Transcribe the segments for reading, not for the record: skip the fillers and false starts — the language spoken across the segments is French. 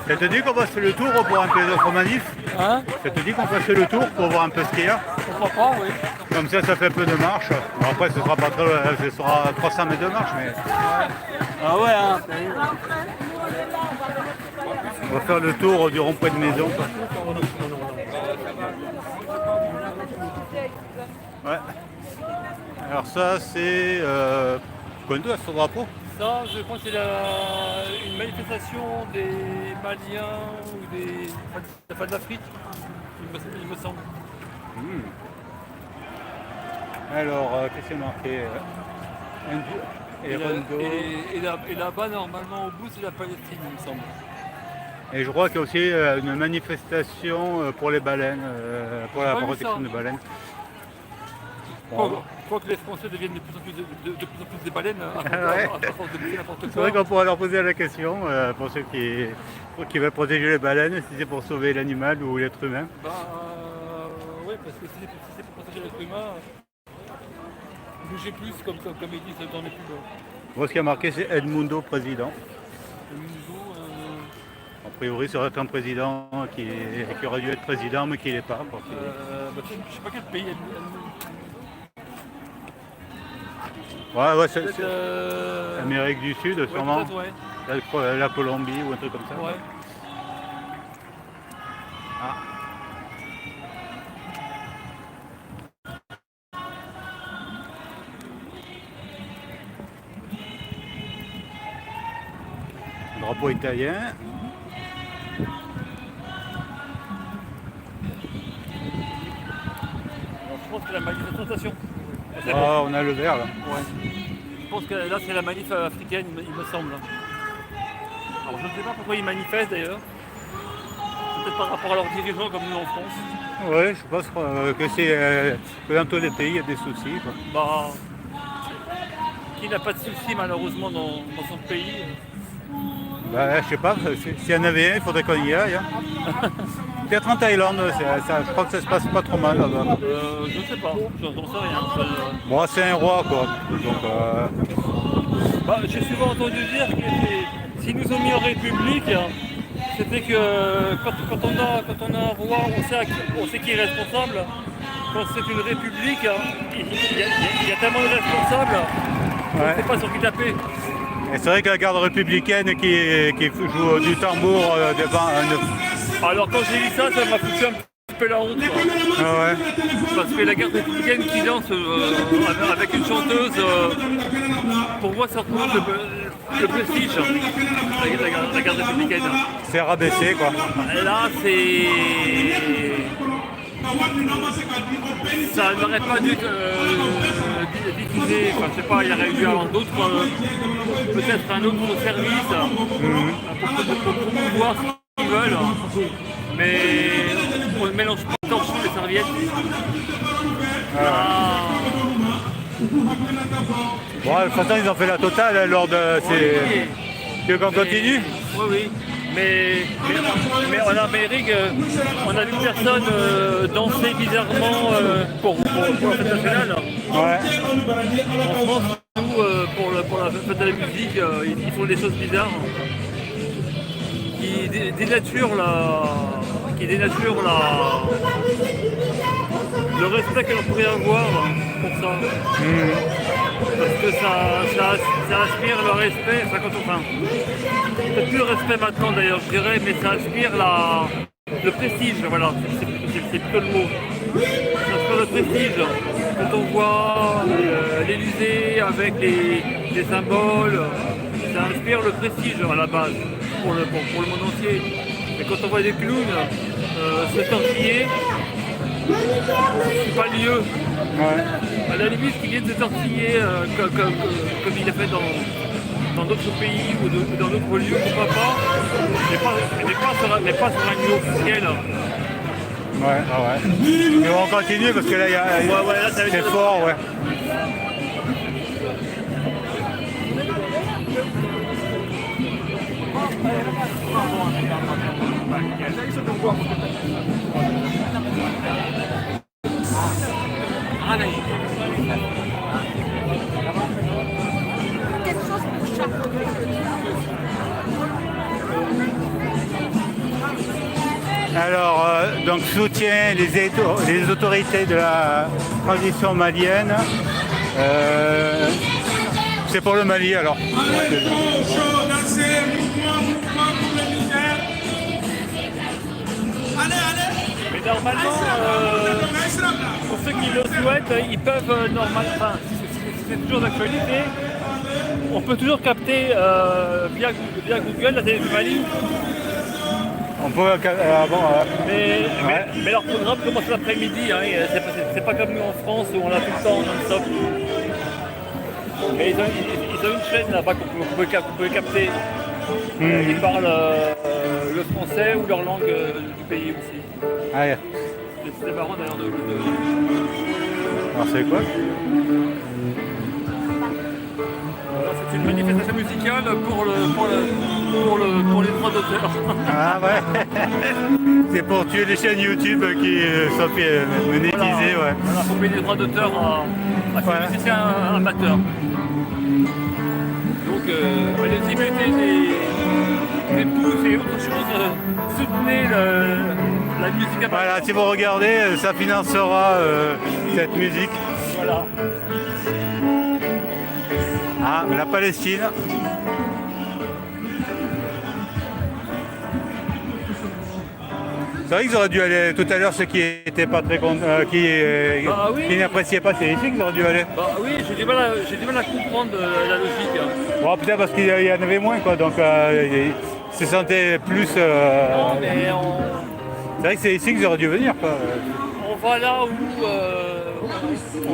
Ça te dit qu'on fasse le tour pour un peu d'autres manifs? Hein? Ça te dit qu'on fasse le tour pour voir un peu ce qu'il y a? Pourquoi pas, oui. Comme ça fait un peu de marche. Bon, après, ce sera pas trop, ce sera 300 mètres de marche, mais Ah ouais, hein. on va faire le tour du rond-point de maison, quoi. Ouais. Alors ça, c'est quoi ce drapeau? Ça, je pense que c'est une manifestation des Maliens ou des enfin, de l'Afrique, il me semble. Alors, qu'est-ce qu'il y a marqué? Et là-bas, normalement, au bout, c'est la Palestine, il me semble. Et je crois qu'il y a aussi une manifestation pour les baleines, pour la protection des baleines. Bon. Quoi que les Français deviennent de plus en plus des baleines, Ouais. à force de bouffer n'importe quoi. C'est vrai qu'on pourrait leur poser la question pour ceux qui veulent protéger les baleines, si c'est pour sauver l'animal ou l'être humain. Bah oui, parce que si c'est pour protéger l'être humain, bougez plus comme ils disent dans les pubs. Moi, ce qui a marqué, c'est Edmundo président. A priori, ça aurait été un président qui aurait dû être président, mais qui n'est pas. Je sais pas quel pays. Ouais, c'est Amérique du Sud, sûrement. Ouais. La Colombie ou un truc comme ça. Ouais. Ah. Drapeau italien. Je pense que la manifestation. Ah, on a le vert là. Ouais. Je pense que là c'est la manif africaine, il me semble. Alors je ne sais pas pourquoi ils manifestent d'ailleurs. Peut-être par rapport à leurs dirigeants comme nous en France. Ouais, je pense que dans tous les pays il y a des soucis, quoi. Bah, qui n'a pas de soucis malheureusement dans son pays. Bah, je sais pas, s'il y en avait un, il faudrait qu'on y aille. Hein. Peut-être en Thaïlande, je crois que ça se passe pas trop mal là-bas. Je ne sais pas, j'en sais rien. Bon, c'est un roi quoi. Donc, bah, j'ai souvent entendu dire que s'ils nous ont mis en République, c'était que quand on a un roi, on sait qui est responsable. Quand c'est une République, il y a tellement de responsables, on ne sait pas sur qui taper. Et c'est vrai que la garde républicaine qui joue du tambour devant. Alors quand j'ai vu ça m'a foutu un petit peu la honte. Ah ouais. Parce que la garde républicaine qui danse avec une chanteuse, pour moi ça représente le prestige, la garde républicaine. C'est rabaissé quoi. Là ça n'aurait pas dû diffuser, enfin je sais pas, il y aurait eu peut-être un autre service pour promouvoir ce qu'ils veulent, mais on ne mélange pas le torchon les serviettes. Bon, de toute façon ils ont fait la totale lors de ces. Tu veux qu'on continue? Oui. Mais en Amérique, on a vu personne danser bizarrement pour la fête nationale. Ouais. En France, nous, pour la fête de la musique, ils font des choses bizarres qui dénaturent le respect que l'on pourrait avoir pour ça. Parce que ça aspire le respect, peut-être plus le respect maintenant d'ailleurs je dirais, mais ça aspire le prestige, voilà, c'est plutôt le mot. Ça aspire le prestige. Quand on voit l'Élysée avec les symboles, ça inspire le prestige à la base, pour le monde entier. Et quand on voit des clowns se tortiller, c'est pas lieu. Ouais. À la limite, qu'il vienne se tortiller comme il a fait dans d'autres pays ou dans d'autres lieux, pourquoi pas, mais pas sur un niveau officiel. Ouais. Mais on continue parce que là, c'est fort, ouais. Alors, donc soutient les autorités de la transition malienne. C'est pour le Mali alors. Mais normalement, pour ceux qui le souhaitent, ils peuvent normalement, enfin, c'est toujours d'actualité, on peut toujours capter via Google la télé du Mali. On peut mais leur programme commence l'après-midi, hein, c'est pas comme nous en France où on l'a tout le temps non-stop. Mais ils ont une chaîne là-bas qu'on peut capter. Ils parlent le français ou leur langue du pays aussi. Ah, yeah. C'est marrant d'ailleurs de... Alors c'est quoi? C'est une manifestation musicale pour les droits d'auteur. Ah ouais. C'est pour tuer les chaînes YouTube qui sont monétisées, ouais. Voilà, pour payer les droits d'auteur à ces musiciens amateurs. Donc allez-y, mettez des pouces et autre chose, soutenez la musique amateur. Voilà, si vous regardez, ça financera cette musique. Voilà. Ah, la Palestine. C'est vrai qu'ils auraient dû aller tout à l'heure, ceux qui étaient pas très qui n'appréciaient pas, c'est ici qu'ils auraient dû aller. Bah oui, j'ai du mal à comprendre la logique. Bon, peut-être parce qu'il y en avait moins, quoi, donc ils se sentaient plus. Non, mais C'est vrai que c'est ici qu'ils auraient dû venir, quoi. On va là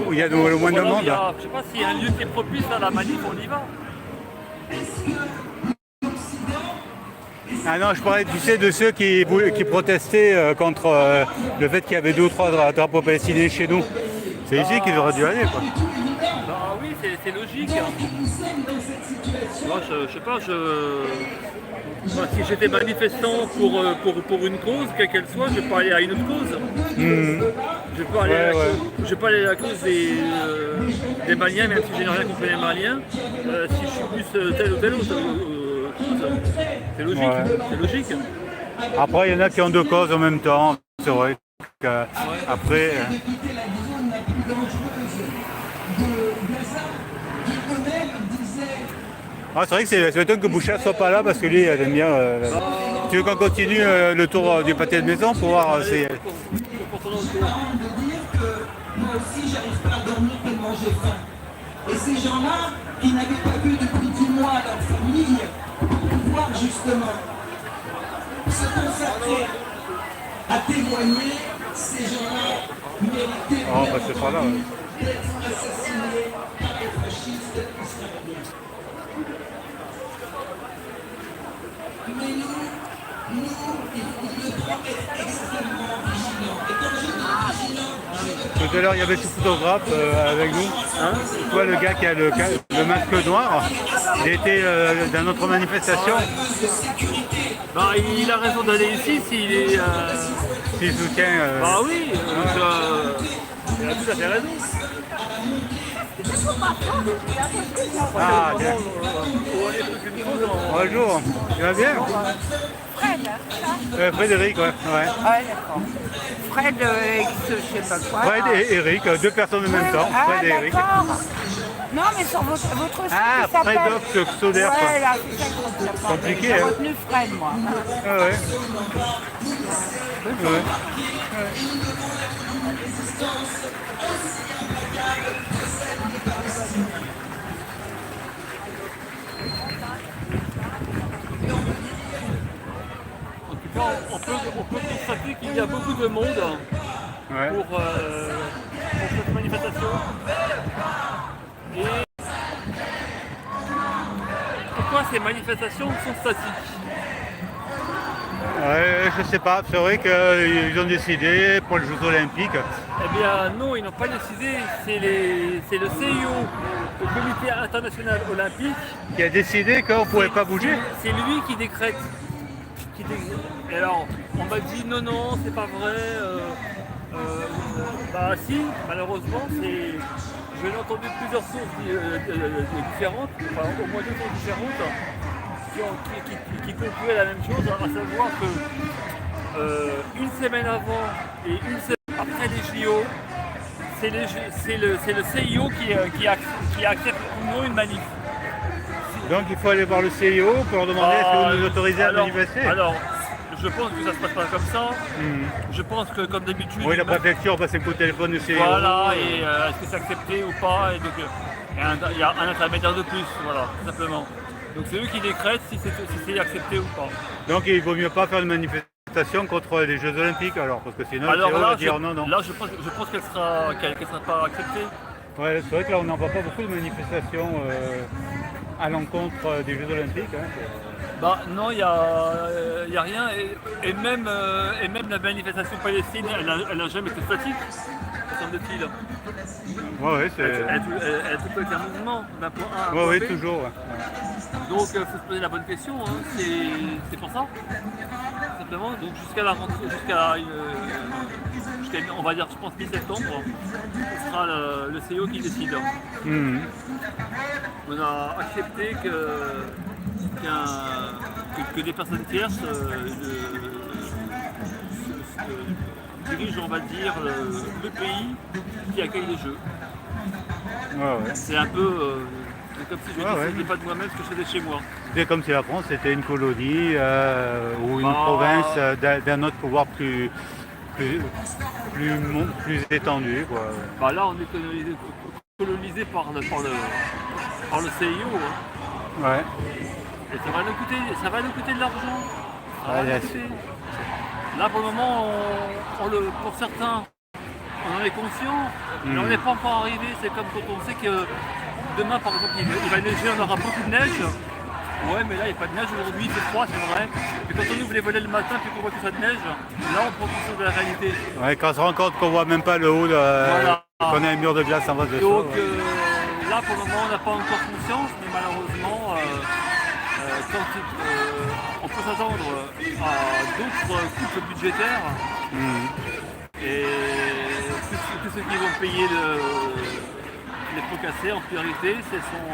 Où il y a le moins de monde. Je sais pas s'il y a un lieu qui est propice à la manif, on y va. Ah non, je parlais, tu sais, de ceux qui protestaient contre le fait qu'il y avait 2 ou 3 drapeaux palestiniens chez nous. C'est ici qu'ils auraient dû aller, quoi. Bah oui, c'est logique. Moi, je sais pas, moi, si j'étais manifestant pour une cause, quelle qu'elle soit, je vais pas aller à une autre cause. Je vais pas aller à la cause des Maliens, même si je n'ai rien contre les Maliens, si je suis plus telle ou telle autre cause. C'est logique, c'est logique. Après, il y en a qui ont 2 causes en même temps. C'est vrai qu'après... Ah, c'est vrai que c'est étonnant que Bouchard soit pas là parce que lui, il aime bien... Tu veux qu'on continue le tour du pâté de maison pour voir... Moi aussi, j'arrive pas à dormir tellement j'ai faim. Et ces gens-là, qui n'avaient pas vu depuis 10 mois leur famille, pour pouvoir justement se consacrer à témoigner, ces gens-là méritaient c'est pas là. d'être assassinés par les fascistes israéliens. Mais nous, il devrons être extrêmement vigilants. Et quand je dis vigilants, Tout à l'heure, il y avait ce photographe avec nous. Tu vois, le gars qui a le masque noir, il était dans notre manifestation. Bah, il a raison d'aller ici s'il est... S'il soutient... Bah oui, il a tout à fait raison. Ah, tiens. Bonjour, tu vas bien? Fred, Frédéric, ouais. ouais, d'accord. Fred, je sais pas quoi. Fred et Eric, 2 personnes en même temps. Ah, Fred et Eric. d'accord. Non, mais sur votre site, Ah, il s'appelle... Fred Soder. Ouais, là, c'est ça que ça s'appelle. Compliqué, J'ai hein. retenu Fred, moi. Ah ouais. Ouais. On peut constater qu'il y a beaucoup de monde pour cette manifestation. Et pourquoi ces manifestations sont statiques? Ouais, je sais pas, c'est vrai qu'ils ont décidé pour les Jeux Olympiques. Eh bien non, ils n'ont pas décidé, c'est le CIO, le Comité International Olympique, Qui a décidé qu'on ne pouvait pas bouger. c'est lui qui décrète Et alors, on m'a dit non, c'est pas vrai. Bah si, malheureusement, je l'ai entendu plusieurs sources différentes, enfin, au moins 2 sources différentes, qui concluaient la même chose, à savoir que une semaine avant et une semaine après les JO, c'est le CIO qui accepte ou non une manif. Donc il faut aller voir le CIO pour leur demander est-ce que vous nous autorisez à manifester. Alors, je pense que ça se passe pas comme ça. Je pense que comme d'habitude. Oui, la préfecture passe un coup de téléphone du CIO. Voilà, et est-ce que c'est accepté ou pas, et donc il y a un intermédiaire de plus, voilà, tout simplement. Donc c'est eux qui décrètent si c'est accepté ou pas. Donc il vaut mieux pas faire une manifestation contre les Jeux Olympiques alors, parce que sinon Alors le CIO là, va dire non. Là, je pense qu'elle sera pas acceptée. Ouais, c'est vrai que là on n'en voit pas beaucoup de manifestations à l'encontre des Jeux Olympiques. Hein. Bah non, il y a rien, et même la manifestation palestinienne, elle a jamais été statique, semble-t-il. Ouais, c'est. Elle a tout été un mouvement d'un point A à un point Oui, B. toujours. Ouais. Donc il faut se poser la bonne question, hein. C'est pour ça, simplement. Donc jusqu'à la rentrée, on va dire, je pense, mi-septembre, ce sera le CIO qui décide. On a accepté que des personnes tierces dirigent, on va dire, le pays qui accueille les Jeux. Ouais. C'est un peu comme si je disais pas de moi-même ce que je faisais chez moi. C'est comme si la France était une colonie ou une province d'un autre pouvoir plus étendu. Quoi. Bah là, on est colonisé par le CIO. Hein. Ouais. Et ça va nous coûter de l'argent. Là, pour le moment, pour certains, on en est conscient, mais on n'est pas encore arrivé. C'est comme quand on sait que demain, par exemple, il va neiger, on aura beaucoup de neige. Ouais, mais là, il n'y a pas de neige aujourd'hui, c'est froid, c'est vrai. Et quand on ouvre les volets le matin et qu'on voit que ça de neige, là, on prend conscience de la réalité. Ouais, quand on se rend compte qu'on voit même pas le haut, qu'on a un mur de glace en face de soi. Donc là, pour le moment, on n'a pas encore conscience, mais malheureusement, on peut s'attendre à d'autres coupes budgétaires. Et tous ceux qui vont payer les pots cassés en priorité, ce sont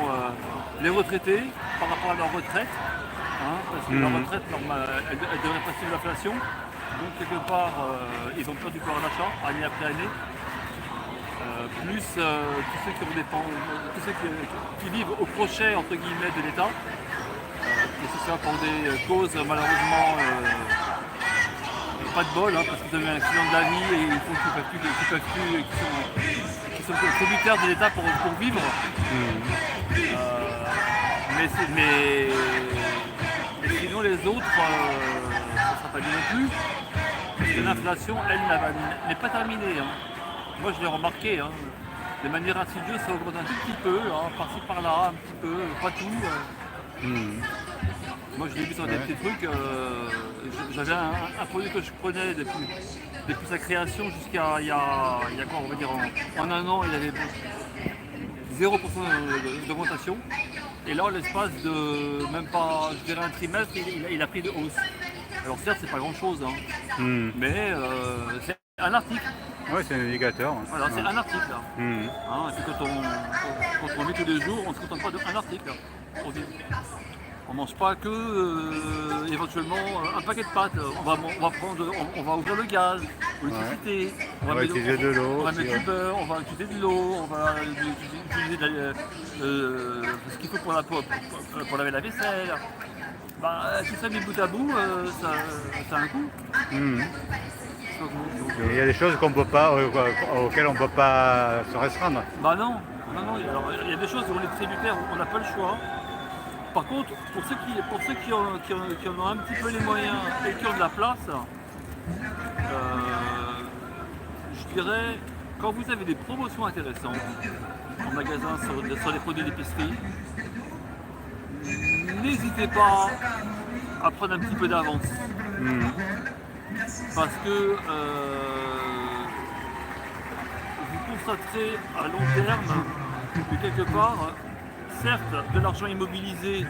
les retraités par rapport à leur retraite. Hein, parce que leur retraite, elle devrait passer de l'inflation. Donc quelque part, ils ont peur du pouvoir d'achat, année après année. Plus tous ceux tous ceux qui vivent au crochet entre guillemets de l'État. Et c'est ça pour des causes malheureusement pas de bol, hein, parce qu'ils ont eu un accident de la vie et ils qui sont tributaires de l'État pour vivre. Mais sinon les autres, ça ne sera pas bien non plus. Parce que l'inflation, elle, n'est pas terminée. Hein. Moi je l'ai remarqué. Hein. De manière insidieuse, ça augmente un tout petit peu, hein, par-ci par-là, un petit peu, pas tout. Moi je l'ai vu sur des petits trucs. J'avais un produit que je prenais depuis sa création jusqu'à il y a quoi, on va dire en un an, il avait 0% d'augmentation. Et là, en l'espace de même pas, je dirais un trimestre, il a pris de hausse. Alors certes, c'est pas grand-chose, hein, mais c'est un article. Oui, c'est un indicateur. Voilà, c'est un article. Hein, et puis quand on vit tous les jours, on ne se contente pas d'un article. On ne mange pas que éventuellement un paquet de pâtes. On va ouvrir le gaz, l'électricité, on va utiliser de l'eau. On va mettre du beurre, on va utiliser de l'eau, on va utiliser ce qu'il faut pour laver la vaisselle. Bah, tout ça mis bout à bout, ça a un coût. Il y a des choses auxquelles on ne peut pas se restreindre. Bah non. Alors, il y a des choses où on est tributaire, où on n'a pas le choix. Par contre, pour ceux qui en ont un petit peu les moyens et qui ont de la place, je dirais, quand vous avez des promotions intéressantes en magasin sur les produits d'épicerie, n'hésitez pas à prendre un petit peu d'avance. Parce que vous constaterez à long terme que quelque part, certes, de l'argent immobilisé,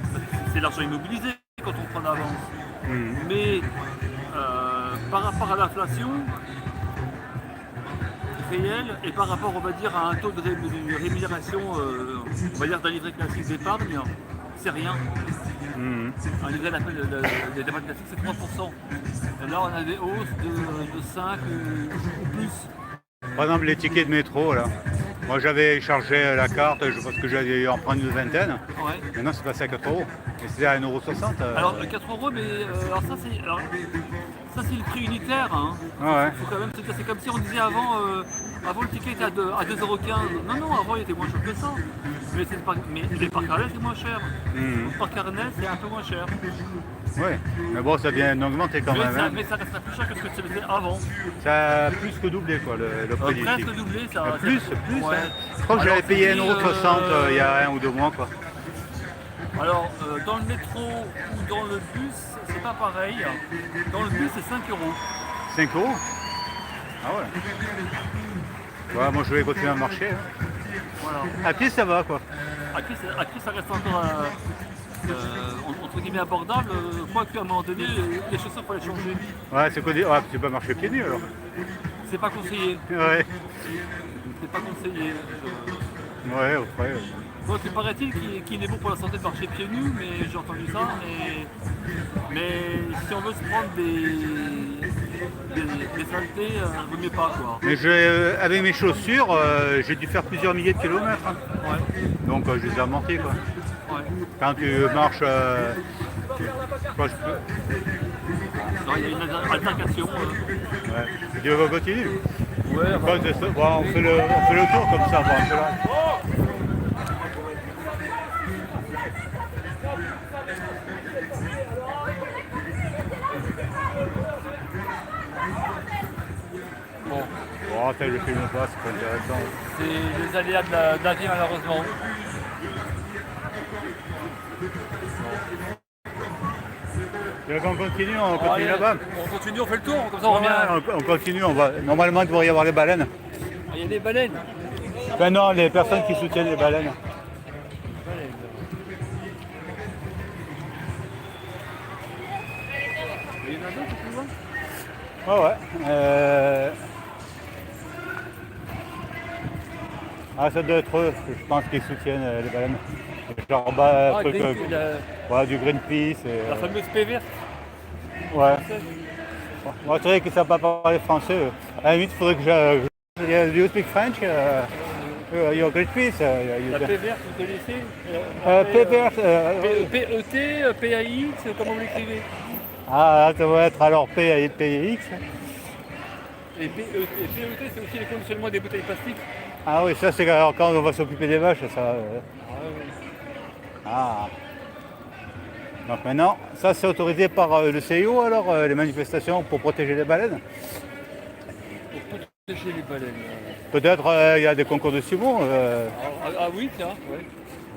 c'est l'argent immobilisé quand on prend d'avance. Mhm. Mais par rapport à l'inflation réelle et par rapport, on va dire, à un taux de rémunération, on va dire, d'un livret classique d'épargne, c'est rien. Mhm. Un livret d'épargne classique, c'est 3%. Et là, on a des hausses de 5 ou plus. Par exemple, les tickets de métro, là. Moi, j'avais chargé la carte, je pense que j'allais en prendre une vingtaine. Ouais. Maintenant, c'est passé à 4 euros. Et c'était à 1,60 €. Alors 4 euros, mais alors ça c'est le prix unitaire. Hein. Ouais. Faut quand même se dire, c'est comme si on disait avant le ticket était à 2,15 €. Non, non, avant il était moins cher que ça. Mais les parcs Arnais c'est moins cher. Mhm. Le parc Arnais c'est un peu moins cher. Ouais. Mais bon, ça vient d'augmenter quand même. Hein. Mais ça restera plus cher que ce que c'était avant. Ça a plus que doublé, quoi, le prix du Presque ticket. doublé ça. Plus. Ouais. Je crois que j'avais Alors, payé c'était, 1,60 € il y a 1 ou 2 mois, quoi. Alors dans le métro ou dans le bus, c'est pas pareil. Dans le bus c'est 5 €. 5 €. Ah ouais. Ouais, moi, je vais continuer à marcher. Hein. Voilà. À pied, ça va, quoi. À Cris, ça reste encore entre guillemets abordable, quoique à un moment donné, les chaussures, il faut les changer. Ouais, c'est quoi ah, tu peux marcher pieds nus, alors. C'est pas conseillé. Ouais. C'est pas conseillé. Ouais, après. Bon, il paraît-il qu'il est bon pour la santé de marcher pieds nus, mais j'ai entendu ça. Mais si on veut se prendre des saletés, vaut mieux pas, quoi. Mais avec mes chaussures, j'ai dû faire plusieurs milliers de kilomètres. Hein. Ouais. Donc, je les ai amortis, quoi. Ouais. Quand tu marches, quoi, Non, il y a une altercation. ouais. Tu veux qu'on continue? Ouais, Bon, c'est ça. Bon, on fait le tour comme ça. Bon, un peu là. bon. Bon, ça, je filme pas, c'est pas intéressant. C'est les aléas de la vie, malheureusement. Tu veux qu'on continue? On continue là-bas. On continue, on fait le tour, comme ça on revient. On continue, on va. Normalement, il devrait y avoir les baleines. Ah, il y a des baleines. Ben non, les personnes qui soutiennent les baleines. Il y en a d'autres, tu vois? Ah ouais. Ah, ça doit être eux, je pense qu'ils soutiennent les baleines. Genre, truc, ouais, du Greenpeace. La fameuse paix verte. Ouais. Moi, c'est vrai qu'ils ne savent pas parler français. À la limite, il faudrait que je. Do you speak French? Your Greenpeace? La paix verte, vous connaissez? Paix verte. P-E-T, P-A-I-X, comment vous l'écrivez? Ah, ça va être alors PAX. Et P-E-T, c'est aussi les conditionnements des bouteilles plastiques. Ah oui, ça c'est quand on va s'occuper des vaches, ça. Ah. Donc maintenant, ça c'est autorisé par le CIO alors, les manifestations pour protéger les baleines? Pour protéger les baleines. Peut-être il y a des concours de sumo. Ah oui, tiens. Ouais.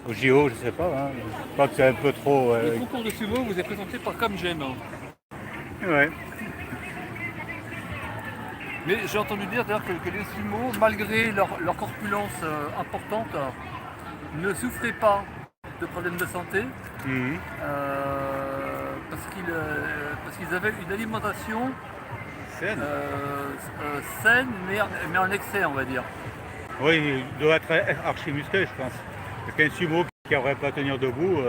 Au JO, je sais pas. Hein. Je crois que c'est un peu trop. Le concours de sumo vous est présenté par Comme J'aime. Ouais. Mais j'ai entendu dire d'ailleurs que les sumo, malgré leur corpulence importante, ne souffraient pas de problèmes de santé Mhm. parce qu'ils avaient une alimentation Scène. saine mais en excès, on va dire. Oui, il doit être archi musclé, je pense. Parce qu'un sumo qui n'aurait pas à tenir debout,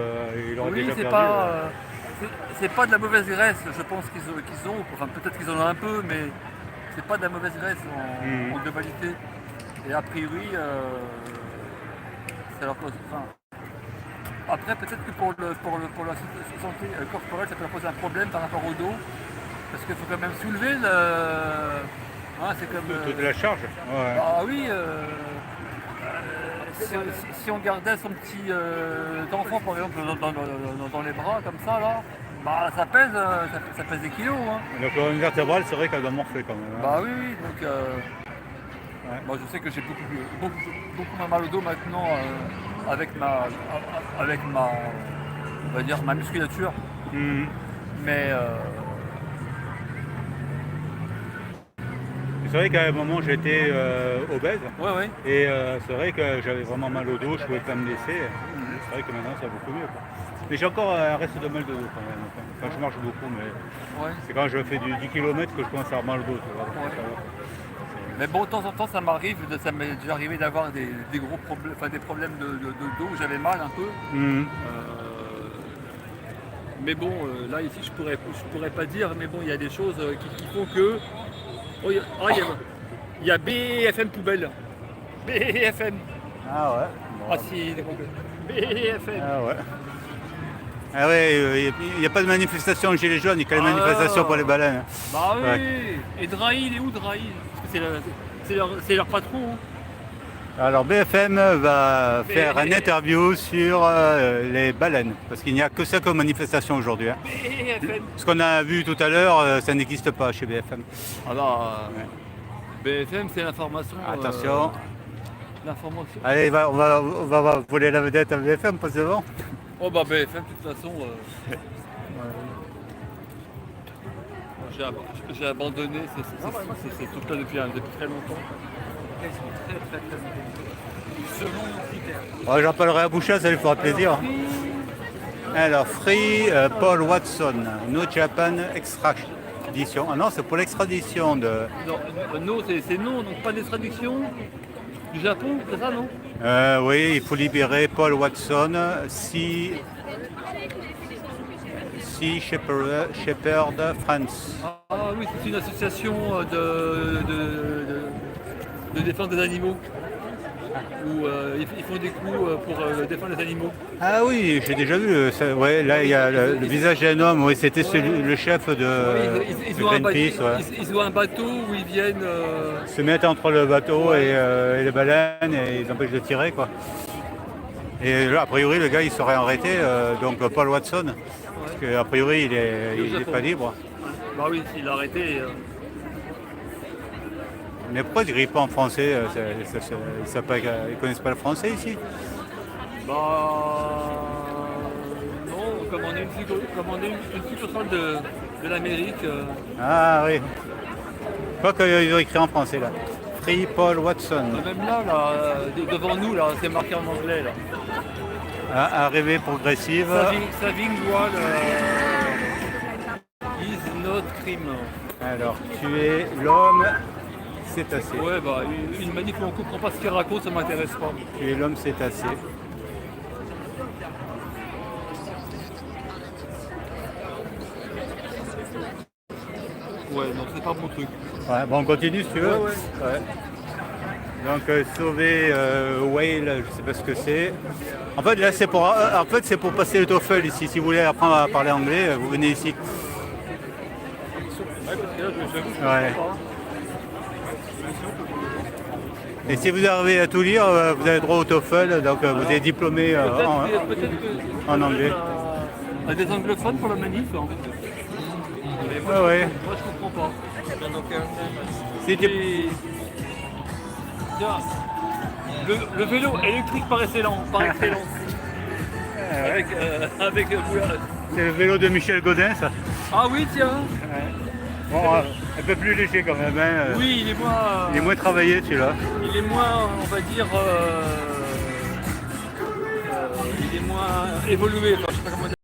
il aurait Oui, déjà c'est perdu. pas, c'est pas de la mauvaise graisse, je pense qu'ils ont. Enfin, peut-être qu'ils en ont un peu, mais c'est pas de la mauvaise graisse en globalité. Et a priori, ça leur cause. Enfin, après, peut-être que pour la santé corporelle, ça peut leur poser un problème par rapport au dos, parce qu'il faut quand même soulever le. Hein, c'est comme. Toute la charge. Ouais. Ah oui. Si on gardait son petit enfant par exemple dans les bras comme ça là, bah ça pèse des kilos. Hein. La colonne vertébrale, c'est vrai qu'elle doit morfler quand même. Hein. Bah oui, donc moi je sais que j'ai beaucoup moins mal au dos maintenant avec ma on va dire ma musculature. Mhm. Mais c'est vrai qu'à un moment j'étais obèse ouais. et c'est vrai que j'avais vraiment mal au dos, je pouvais pas me laisser. C'est vrai que maintenant ça va beaucoup mieux. Quoi. Mais j'ai encore un reste de mal de dos quand même. Quand je marche beaucoup, mais Ouais. c'est quand je fais du 10 km que je commence à avoir mal au dos. Tu vois. Ouais. Mais bon, de temps en temps, ça m'arrive, ça m'est déjà arrivé d'avoir des gros problèmes, enfin des problèmes de dos où j'avais mal un peu. Mhm. Mais bon, là ici, je pourrais pas dire, mais bon, il y a des choses qui font que. Oh, il y a BFM poubelle. BFM. Ah ouais. Bon. Ah si, BFM. Ah ouais. Ah ouais, il n'y a pas de manifestation chez les jaunes, il y a que les manifestations pour les baleines. Bah oui. Ouais. Et Drahi, il est où Drahi? Parce que c'est leur patron. Hein. Alors BFM va faire une interview sur les baleines, parce qu'il n'y a que ça comme manifestation aujourd'hui. Hein. BFM. Ce qu'on a vu tout à l'heure, ça n'existe pas chez BFM. Alors, BFM, c'est l'information. Attention. L'information. Allez, on va voler la vedette à BFM, passe devant. Oh bah BFM, de toute façon, j'ai abandonné ces trucs-là depuis très longtemps. Selon mon critère. Ouais, j'en parlerai à Boucha, ça lui fera plaisir. Alors, Free Paul Watson, No Japan Extradition. Ah non, c'est pour l'extradition de. Non, c'est non, donc pas d'extradiction du Japon, c'est ça, non? Oui, il faut libérer Paul Watson, Sea Shepherd France. Ah oui, c'est une association de défense des animaux. Où ils font des coups pour défendre les animaux. Ah oui, j'ai déjà vu. Ouais, là, il y a le visage d'un homme. Oui, c'était le chef de Greenpeace. Ils ont un bateau où ils viennent. Se mettent entre le bateau et les baleines et ils empêchent de tirer, quoi. Et là, a priori, le gars, il serait arrêté, donc Paul Watson, parce qu'a priori, il n'est pas libre. Bah oui, il a arrêté. Mais pourquoi ils ne grillent pas en français? Ils ne connaissent pas le français ici? Bah non, comme on est une succursale de l'Amérique. Ah oui. Quoi qu'ils ont écrit en français là. Free Paul Watson. Même là, devant nous, là, c'est marqué en anglais. Là. Arrivée progressive. Saving wall is not crime. Alors, tuer l'homme cétacé. Ouais, bah, une manif où on comprend pas ce qu'il raconte, ça m'intéresse pas. Tuer l'homme cétacé. Ouais, non, c'est pas mon truc. Ouais, bon, on continue si tu veux. Ouais. Donc sauver whale, je sais pas ce que c'est. En fait là c'est pour passer le TOEFL ici. Si vous voulez apprendre à parler anglais, vous venez ici. Ouais. Et si vous arrivez à tout lire, vous avez droit au TOEFL, donc vous êtes diplômé en anglais. Il y a des anglophones pour la manif en fait. Ouais. Moi je comprends pas. Tiens, le vélo électrique par excellence. Avec c'est le vélo de Michel Godin ça. Ah oui tiens. Bon, un peu plus léger quand même. Hein. Oui, il est moins travaillé celui-là. Il est moins, on va dire, il est moins évolué. Enfin, je sais pas comment dire.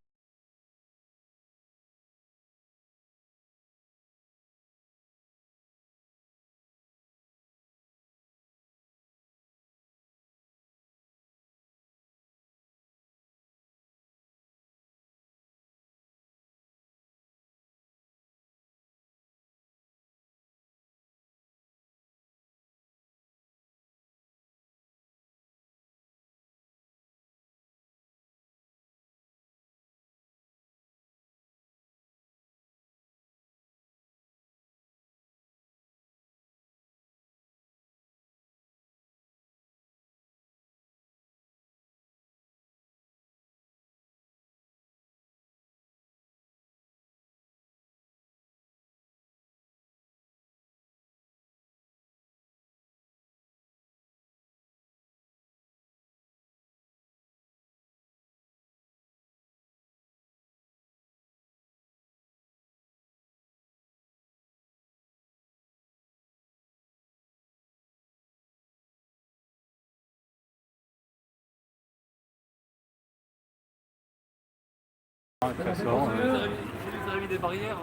De toute façon, Ils ont mis des barrières.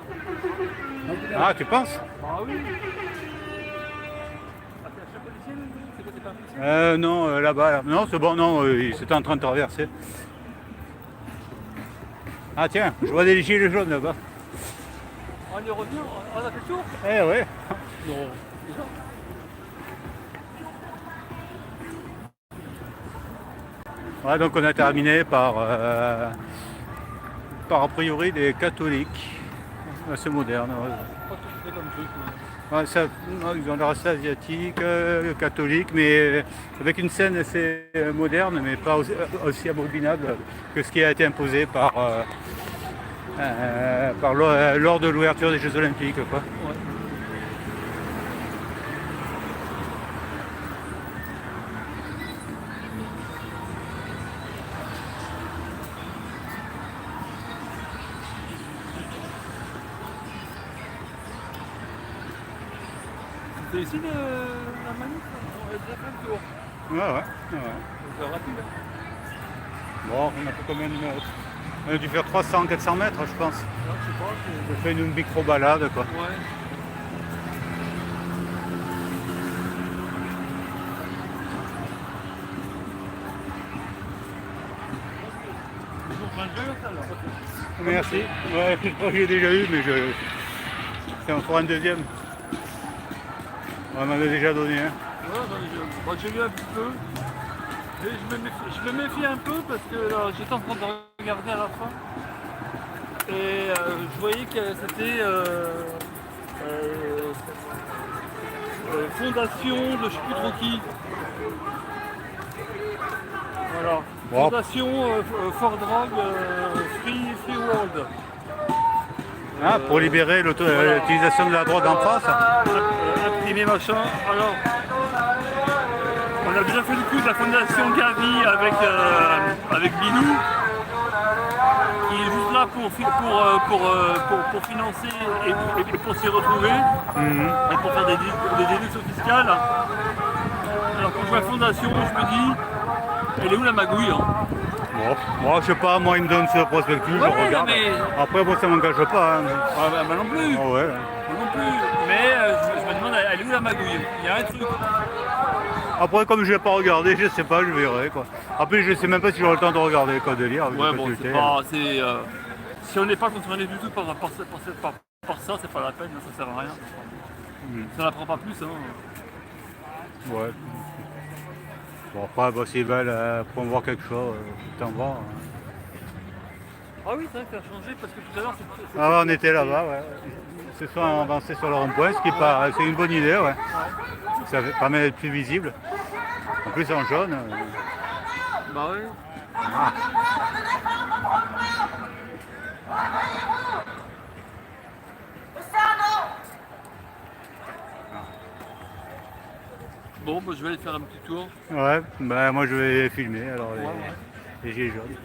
Ah, tu penses? Ah oui. Ah, t'es un policier, c'est quoi, t'es pas un policier? Non, là-bas. Là. Non, c'est bon, non, il était en train de traverser. Ah tiens, je vois des gilets jaunes là-bas. On est revenu, on a fait le tour? Eh ouais. Non. Déjà? Ouais, donc on a terminé par a priori des catholiques. Assez modernes. Ouais. Pas tout fait comme truc. Ouais, ça, non, ils ont l'air assez asiatiques, catholiques, mais avec une scène assez moderne, mais pas aussi abominable que ce qui a été imposé lors de l'ouverture des Jeux Olympiques. Quoi. Ouais. C'est ici la manif? On a déjà fait le tour. Ouais. C'est rapide. Bon, on a fait combien de mètres? On a dû faire 300-400 mètres, je pense. Ouais, je sais pas. On fait une micro-balade, quoi. Ouais. Ils ont plein de jeux, ça, là. Merci. Ouais, je crois que j'ai déjà eu, mais c'est encore un deuxième. On m'en a déjà donné un. Ouais, j'ai vu un petit peu. Et je me méfie un peu parce que là, j'étais en train de regarder à la fin. Et je voyais que c'était fondation de je sais plus trop qui. Voilà. Bon. Fondation For Drug Free World. Ah, pour libérer l'utilisation de la drogue en France. Imprimé machin. Alors, on a déjà fait le coup de la fondation Gavi avec Binou, qui est juste là pour financer et pour s'y retrouver, et pour faire des déductions fiscales. Alors quand je vois la fondation, je me dis, elle est où la magouille hein? Bon, moi, je sais pas, moi, il me donne ce prospectus, je regarde. Mais... Après, moi, ça m'engage pas. Hein. Bah non plus. Oh, ouais. Moi non plus. Mais je me demande, elle est où la magouille? Il y a un truc. Après, comme je l'ai pas regardé, je sais pas, je verrai, quoi. Après, je sais même pas si j'aurai le temps de regarder, quoi, de lire. Ouais, bon, c'est pas... si on n'est pas concerné du tout par ça, c'est pas la peine, hein, ça sert à rien. Ça n'apprend pas plus, hein. Ouais. Bon, après, bah, s'ils veulent promouvoir quelque chose, t'en vas. Ah oui, c'est vrai que ça a changé parce que tout à l'heure c'est... Ah, on était là-bas, ouais. Ce soir, on avançait sur le rond-point, ce qui est c'est une bonne idée, ouais. Ça permet d'être plus visible. En plus, en jaune. Bah oui. Ah. Bon, bah, je vais aller faire un petit tour. Ouais, bah, moi je vais filmer alors Ouais. les gilets jaunes.